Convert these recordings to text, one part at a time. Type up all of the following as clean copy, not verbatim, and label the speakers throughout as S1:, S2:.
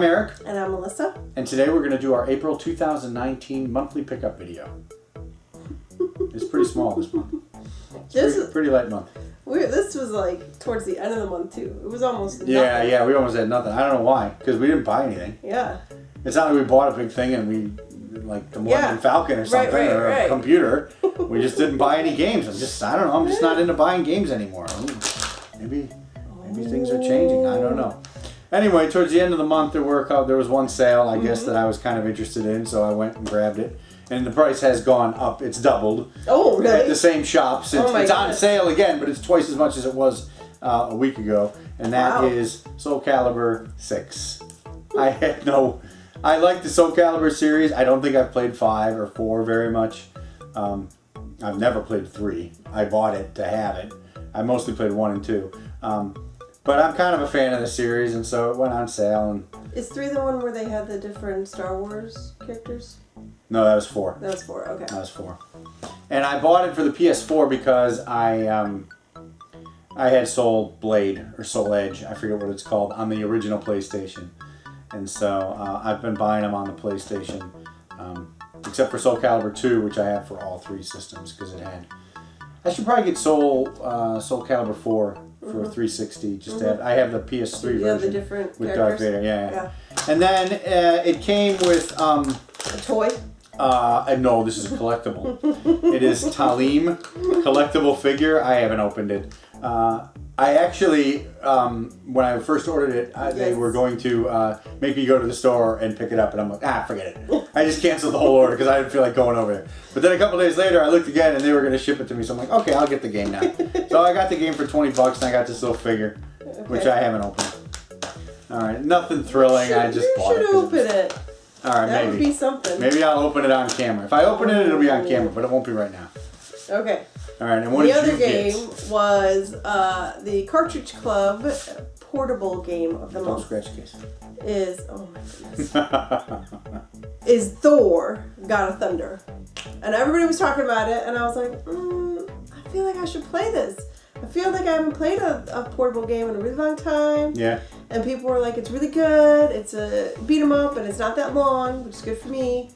S1: I'm Eric.
S2: And I'm Melissa.
S1: And today we're going to do our April 2019 monthly pickup video. It's pretty small this month. Pretty light month.
S2: This was like towards the end of the month too. It was almost nothing.
S1: Yeah, we almost had nothing. I don't know why, because we didn't buy anything.
S2: Yeah.
S1: It's not like we bought a big thing and we, like the Millennium Falcon or something, or a computer. We just didn't buy any games. I don't know, I'm just not into buying games anymore. Maybe things are changing, I don't know. Anyway, towards the end of the month there was one sale, I guess, that I was kind of interested in, so I went and grabbed it. And the price has gone up. It's doubled.
S2: Oh, really?
S1: At the same shops. It's on sale again, but it's twice as much as it was a week ago. And that is Soul Calibur 6. I like the Soul Calibur series. I don't think I've played 5 or 4 very much. I've never played 3. I bought it to have it. I mostly played 1 and 2. But I'm kind of a fan of the series, and so it went on sale. And
S2: is 3 the one where they had the different Star Wars characters?
S1: No, that was 4.
S2: That was 4, okay.
S1: That was 4. And I bought it for the PS4 because I had Soul Blade, or Soul Edge, I forget what it's called, on the original PlayStation. And so I've been buying them on the PlayStation, except for Soul Calibur 2, which I have for all 3 systems, because it had... I should probably get Soul Calibur 4 for 360. Just to have, I have the PS3 version
S2: the different
S1: with
S2: characters.
S1: Darth Vader. Yeah. And then it came with
S2: a toy.
S1: No, this is a collectible. It is Talim, collectible figure. I haven't opened it. I actually, when I first ordered it, they were going to make me go to the store and pick it up, and I'm like, forget it. I just canceled the whole order because I didn't feel like going over there. But then a couple days later, I looked again, and they were going to ship it to me, so I'm like, okay, I'll get the game now. So I got the game for 20 bucks, and I got this little figure, which I haven't opened. All right, nothing thrilling. I just bought it.
S2: You should open it.
S1: All right,
S2: that would be something.
S1: Maybe I'll open it on camera. If I open it, it'll be on camera, but it won't be right now.
S2: Okay.
S1: All right, and what did you get?
S2: The other game was the Cartridge Club portable game of the month.
S1: Don't scratch the case.
S2: Oh my goodness. Is Thor God of Thunder. And everybody was talking about it, and I was like, I feel like I should play this. I feel like I haven't played a portable game in a really long time.
S1: Yeah.
S2: And people were like, it's really good. It's a beat 'em up, and it's not that long, which is good for me.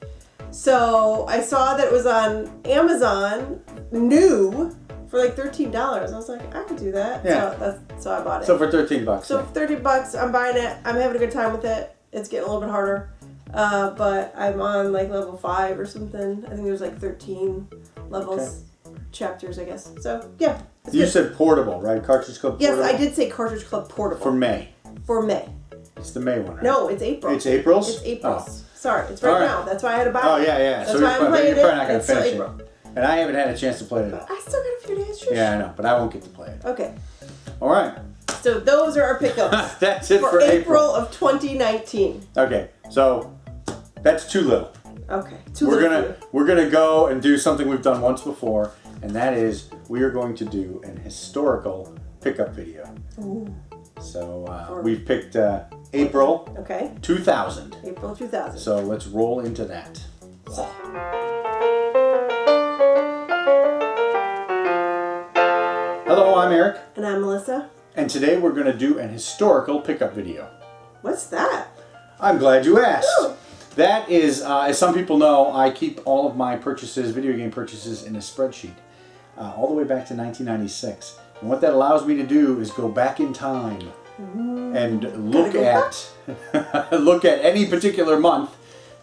S2: So I saw that it was on Amazon, new, for like $13. I was like, I could do that.
S1: Yeah.
S2: So I bought it.
S1: So for 13 bucks.
S2: So for 30 bucks, I'm buying it. I'm having a good time with it. It's getting a little bit harder. But I'm on like level 5 or something. I think there's like 13 levels, chapters, I guess. So yeah.
S1: You said portable, right? Cartridge Club portable?
S2: Yes, I did say Cartridge Club portable.
S1: For May.
S2: For May.
S1: It's the May one, right?
S2: No, it's April.
S1: It's April's?
S2: It's April's.
S1: Oh.
S2: Sorry, it's right now. That's why I had to buy it.
S1: Oh, yeah.
S2: That's
S1: so
S2: why I'm playing it.
S1: You're probably not going to
S2: It's still
S1: finish
S2: April.
S1: it. And I haven't had a chance to play it.
S2: I still got a few days. Shush.
S1: Yeah, I know, but I won't get to play it.
S2: Okay.
S1: All right.
S2: So those are our pickups.
S1: That's it for
S2: April of 2019.
S1: Okay, so that's too little.
S2: Okay,
S1: We're gonna go and do something we've done once before, and that is we are going to do an historical pickup video.
S2: Ooh.
S1: So we've picked April 2000.
S2: April 2000.
S1: So let's roll into that. Hello, I'm Eric.
S2: And I'm Melissa.
S1: And today we're going to do an historical pickup video.
S2: What's that?
S1: I'm glad you asked.
S2: Ooh.
S1: That is, as some people know, I keep all of my purchases, video game purchases, in a spreadsheet. All the way back to 1996. And what that allows me to do is go back in time and look at any particular month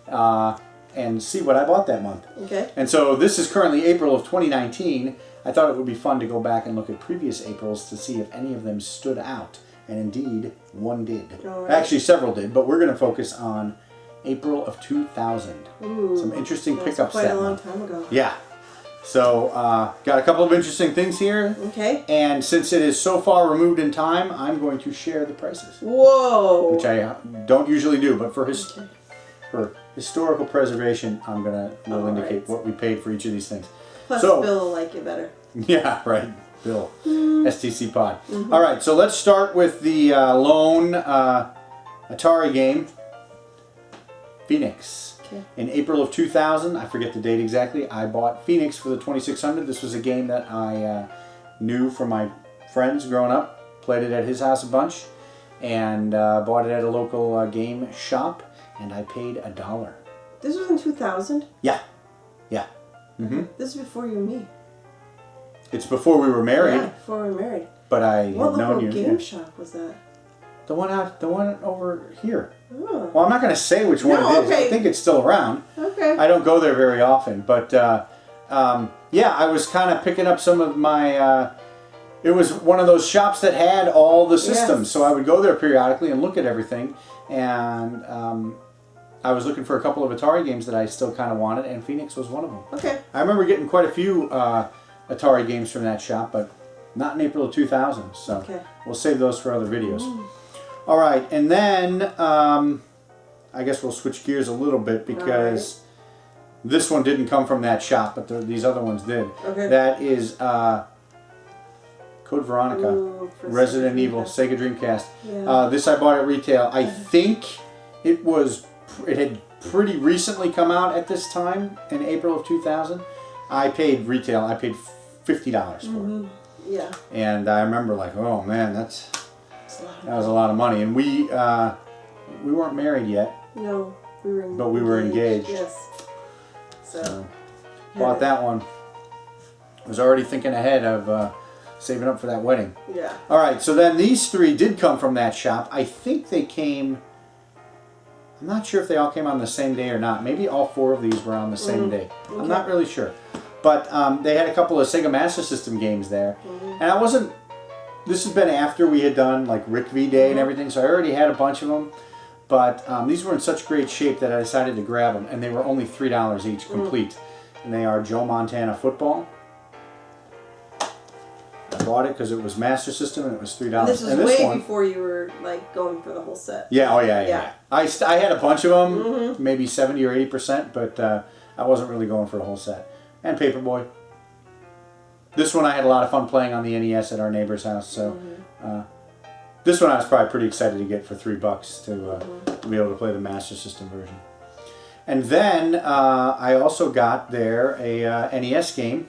S1: and see what I bought that month.
S2: Okay.
S1: And so this is currently April of 2019. I thought it would be fun to go back and look at previous Aprils to see if any of them stood out. And indeed, one did.
S2: All right.
S1: Actually, several did, but we're going to focus on April of 2000.
S2: Ooh,
S1: some interesting pickups that
S2: quite a long time ago.
S1: Yeah. So, got a couple of interesting things here.
S2: Okay.
S1: And since it is so far removed in time, I'm going to share the prices.
S2: Whoa.
S1: Which I don't usually do, but for historical preservation, we'll indicate what we paid for each of these things.
S2: Plus, Bill will like it better.
S1: Yeah, right. Bill. STC Pod. All right, so let's start with the lone Atari game, Phoenix.
S2: Okay.
S1: In April of 2000, I forget the date exactly, I bought Phoenix for the 2600. This was a game that I knew from my friends growing up. Played it at his house a bunch. and bought it at a local game shop, and I paid $1.
S2: This was in 2000?
S1: Yeah. Yeah. Mm-hmm.
S2: This is before you and me.
S1: It's before we were married.
S2: Yeah, before we were married.
S1: But I had
S2: What
S1: known
S2: local
S1: you.
S2: game shop was that?
S1: The one over here.
S2: Oh.
S1: Well, I'm not going to say which one it is.
S2: Okay.
S1: I think it's still around.
S2: Okay.
S1: I don't go there very often, but yeah, I was kind of picking up some of my. It was one of those shops that had all the systems,
S2: Yes.
S1: so I would go there periodically and look at everything. And I was looking for a couple of Atari games that I still kind of wanted, and Phoenix was one of them.
S2: Okay.
S1: I remember getting quite a few Atari games from that shop, but not in April of 2000. So
S2: Okay.
S1: we'll save those for other videos. All right, and then I guess we'll switch gears a little bit because this one didn't come from that shop, but these other ones did.
S2: Okay.
S1: That is Code Veronica,
S2: Ooh, for
S1: Resident
S2: Sega
S1: Evil,
S2: Dreamcast.
S1: Sega Dreamcast.
S2: Yeah.
S1: This I bought at retail. I think it had pretty recently come out at this time in April of 2000. I paid retail. I paid $50 for it.
S2: Yeah.
S1: And I remember like, oh man, that
S2: It's
S1: was a lot of money. And we weren't married yet,
S2: No, we were engaged.
S1: but we were engaged.
S2: Yes.
S1: So bought that one. Was already thinking ahead of saving up for that wedding.
S2: Yeah.
S1: All right, so then these three did come from that shop. I think they came. I'm not sure if they all came on the same day or not. Maybe all four of these were on the same day. I'm not really sure. But they had a couple of Sega Master System games there. And I wasn't... This has been after we had done like Rick V Day and everything, so I already had a bunch of them. But these were in such great shape that I decided to grab them. And they were only $3 each, complete. And they are Joe Montana Football. I bought it because it was Master System and it was $3.
S2: And this was
S1: and
S2: way
S1: one,
S2: before you were like going for the whole set.
S1: Yeah, oh yeah. I had a bunch of them, maybe 70 or 80%, but I wasn't really going for the whole set. And Paperboy. This one I had a lot of fun playing on the NES at our neighbor's house, so this one I was probably pretty excited to get for $3 to be able to play the Master System version. And then I also got there a NES game,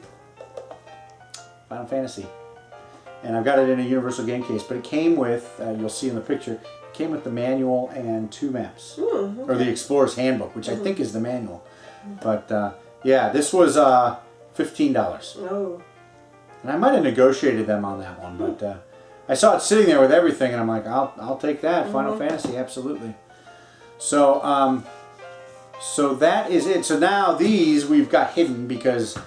S1: Final Fantasy. And I've got it in a universal game case, but it came with, you'll see in the picture, it came with the manual and 2 maps. Or the Explorer's Handbook, which I think is the manual. But yeah, this was $15.
S2: Oh.
S1: And I might have negotiated them on that one, but I saw it sitting there with everything, and I'm like, I'll take that. Final Fantasy, absolutely. So, so that is it. So now these we've got hidden because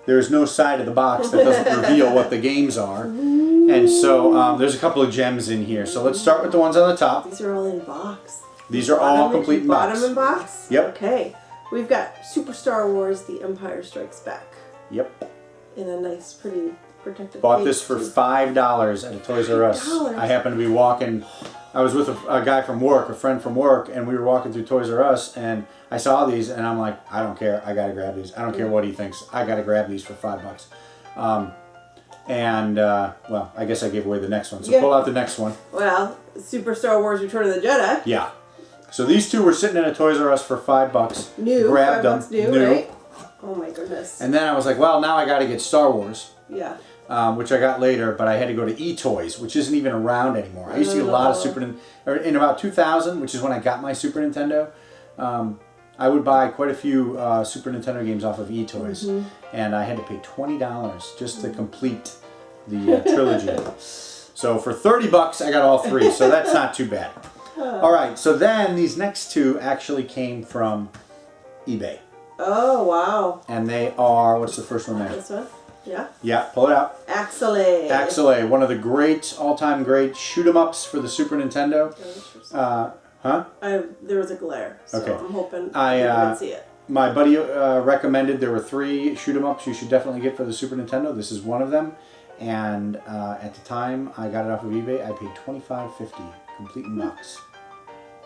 S1: there's no side of the box that doesn't reveal what the games are. And so there's a couple of gems in here. So let's start with the ones on the top.
S2: These are all in box.
S1: These are all complete in box.
S2: Bottom in box?
S1: Yep.
S2: Okay. We've got Super Star Wars The Empire Strikes Back.
S1: Yep.
S2: In a nice, pretty protected
S1: Bought
S2: case,
S1: this for
S2: too.
S1: $5 at a Toys R Us.
S2: $5?
S1: I happened to be walking. I was with a guy from work, a friend from work, and we were walking through Toys R Us, and I saw these, and I'm like, I don't care. I gotta grab these. I don't care what he thinks. I gotta grab these for $5. Well, I guess I gave away the next one. So pull out the next one.
S2: Well, Super Star Wars Return of the Jedi.
S1: Yeah. So these two were sitting in a Toys R Us for $5.
S2: New.
S1: Grabbed them.
S2: $5 new, right? Oh my goodness.
S1: And then I was like, well, now I got to get Star Wars.
S2: Yeah.
S1: Which I got later, but I had to go to eToys, which isn't even around anymore. I used to get a lot of in about 2000, which is when I got my Super Nintendo. I would buy quite a few Super Nintendo games off of eToys, and I had to pay $20 just to complete the trilogy. So for $30, I got all three, so that's not too bad. All right, so then these next two actually came from eBay.
S2: Oh, wow.
S1: And they are, what's the first one there?
S2: This one? Yeah.
S1: Yeah, pull it out.
S2: Axelay.
S1: Axelay, one of the great, all-time great shoot-'em-ups for the Super Nintendo. Huh?
S2: There was a glare, so
S1: Okay.
S2: I'm hoping you
S1: I
S2: can see it.
S1: My buddy recommended there were 3 shoot-'em-ups you should definitely get for the Super Nintendo. This is one of them. And at the time I got it off of eBay, I paid $25.50, complete in box.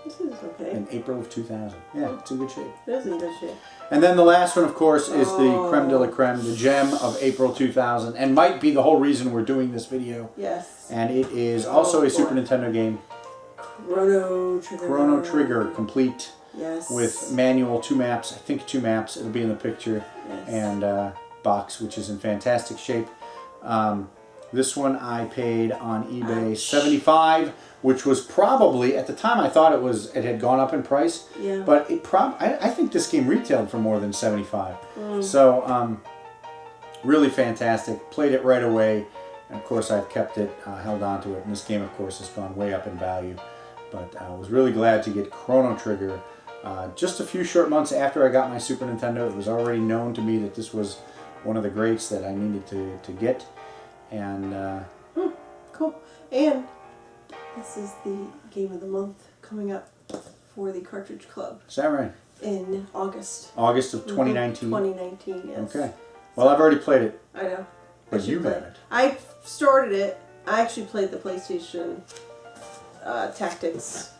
S2: This is okay.
S1: In April of 2000. Yeah, it's in good shape.
S2: It is in good shape.
S1: And then the last one, of course, is the creme de la creme, the gem of April 2000, and might be the whole reason we're doing this video.
S2: Yes.
S1: And it is also a Super Nintendo game.
S2: Chrono Trigger.
S1: Chrono Trigger, complete.
S2: Yes.
S1: With manual, 2 maps, I think 2 maps, it'll be in the picture,
S2: Yes.
S1: and box, which is in fantastic shape. This one I paid on eBay $75, which was probably, at the time I thought it had gone up in price.
S2: Yeah.
S1: But I think this game retailed for more than $75. So really fantastic. Played it right away. And of course I've kept it, held on to it. And this game of course has gone way up in value. But I was really glad to get Chrono Trigger. Just a few short months after I got my Super Nintendo, it was already known to me that this was one of the greats that I needed to get. And
S2: cool. And this is the game of the month coming up for the Cartridge Club.
S1: Is that right?
S2: In August.
S1: August of 2019?
S2: 2019, yes.
S1: Okay. Well, I've already played it.
S2: I know.
S1: But you haven't.
S2: I started it. I actually played the PlayStation Tactics.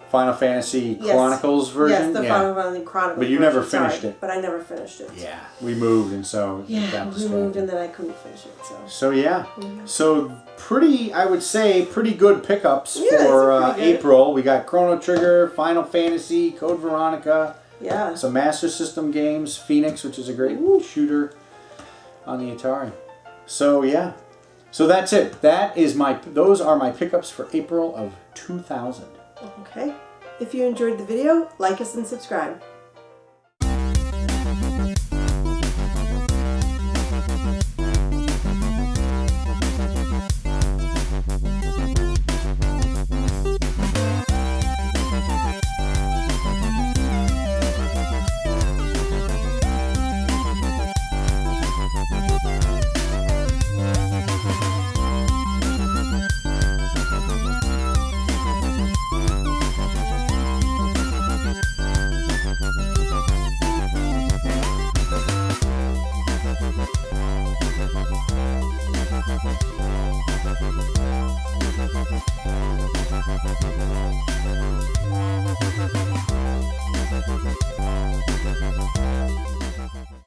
S1: Final Fantasy Chronicles version?
S2: Yes, the Final Fantasy Chronicles
S1: But you
S2: version,
S1: never finished it.
S2: But I never finished it.
S1: Yeah. We moved and so
S2: we moved and then I couldn't finish it.
S1: So yeah. So I would say pretty good pickups
S2: Yeah,
S1: for
S2: pretty good.
S1: April. We got Chrono Trigger, Final Fantasy, Code Veronica.
S2: Yeah.
S1: Some Master System games, Phoenix, which is a great shooter on the Atari. So yeah. So that's it. Those are my pickups for April of 2000.
S2: Okay. If you enjoyed the video, like us and subscribe.